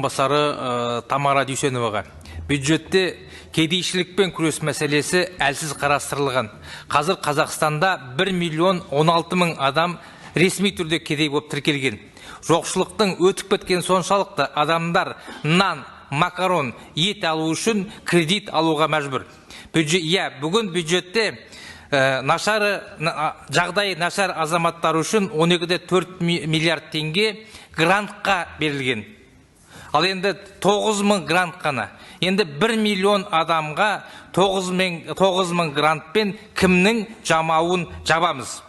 Басары Тамара Дүйсеноваға. Бюджетте кедейшілікпен күрес мәселесі әлсіз қарастырылған. Қазір Қазақстанда 1 миллион 16 мың адам ресми түрде кедей болып тіркелген. Жоқшылықтың өтіп кеткен соншалықты адамдар нан, макарон, ет алу үшін кредит алуға мәжбүр. Бүгін бюджетте жағдайы нашар азаматтар үшін 12,4 миллиард теңге грантқа берілген. Ал енді 9 мың грант қана. Енді 1 миллион адамға 9 мың грантпен кімнің жамауын жабамыз.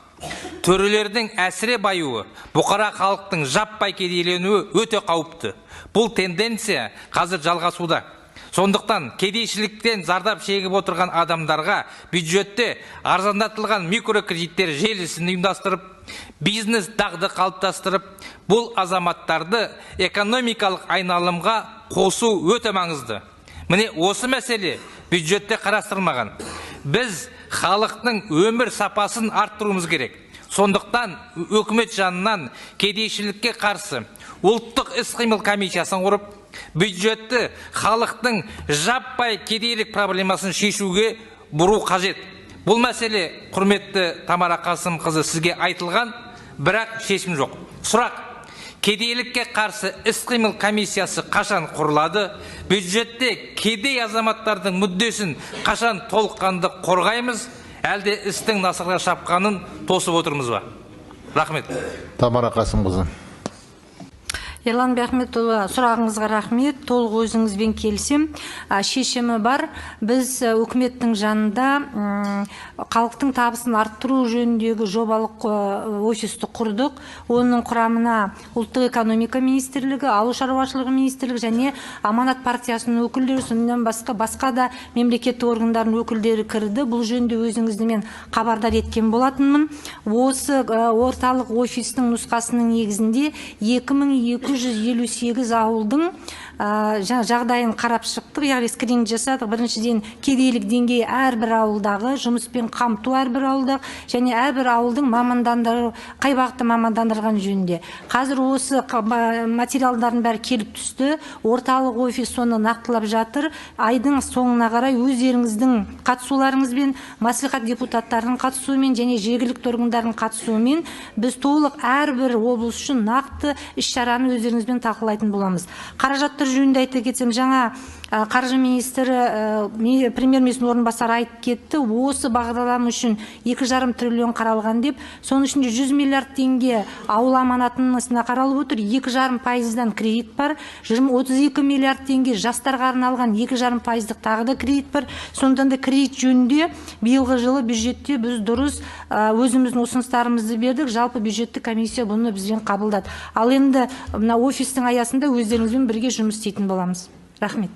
Төрелердің әсіре байуы, бұқара халықтың жаппай кедейленуі өте қауіпті. Бұл тенденция қазір жалғасуда. Сондықтан кедейшіліктен зардап шегіп отырған адамдарға бюджетте арзандатылған микрокредиттер желісін ұйымдастырып, бизнес дағды қалыптастырып, бұл азаматтарды экономикалық айналымға қосу өте маңызды. Міне осы мәселе бюджетте қарастырылмаған. Біз халықтың өмір сапасын арттыруымыз керек. Сондықтан үкімет жанынан кедейшілікке қарсы ұлттық іс-қимыл комиссиясын құрып, бюджетті халықтың жаппай кедейлік проблемасын шешуге бұру қажет. Бұл мәселе, құрметті Тамара Қасымқызы, сізге айтылған, бірақ шешім жоқ. Сұрақ: кедейлікке қарсы іс-қимыл комиссиясы қашан құрылады? Бюджетте кедей азаматтардың мүддесін қашан толыққанды қорғаймыз? Әлде істің насырға шапқанын тосып отырмыз ба? Рахмет. Тамара Қасымқызы. Ерлан Бахметұлы, сұрағыңызға рахмет. Толық өзіңізбен келсем, шешімі бар. Біз үкіметтің жанында халықтың табысын арттыру жөніндегі жобалық офисті құрдық. Оның құрамына ұлттық экономика министрлігі, ауыл шаруашылығы министрлігі және Аманат партиясының өкілдері, сонымен басқа да мемлекеттік органдардың өкілдері кірді. Бұл жөнінде өзіңізді мен хабардар еткен болатынмын. Осы орталық офистің нұсқасының негізінде 2258 ауылдың жағдайын қарап шықтық, яғни скрининг жасадық. Біріншіден, кедейлік деңгейі әрбір ауылдағы, жұмыспен қамту әрбір ауылдағы және әрбір ауылдың қай бағытта мамандандырған жөнінде. Қазір осы материалдардың бәрі келіп түсті. Орталық офис соны нақтылап жатыр. Айдың соңына қарай өздеріңіздің қатысуларыңызбен, мәслихат депутаттарының қатысуымен және жергілікті органдардың қатысуымен біз толық әрбір облыс үшін нақты іс-шараны өздеріңізбен талқылайтын боламыз. Қаражаттар жөнінде айта кетсем, жаңа қаржы министрі, премьер-министрдің орынбасары айтып кетті. Осы бағдарлама үшін 2,5 триллион қаралған деп, соның ішінде 100 миллиард теңге ауыл аманатына қаралып отыр, 2,5%-дан кредит бар, 32 миллиард теңге жастарға арналған 2,5%-дық тағы да кредит бар. Сондықтан да кредит жөнінде биылғы жылы бюджетте біз дұрыс өзіміздің ұсыныстарымызды бердік. Жалпы бюджеттік комиссия бұны бізбен қабылдады. Ал енді офистің аясында өздеріңізбен бірге жұмыс істейтін боламыз. Рахмет.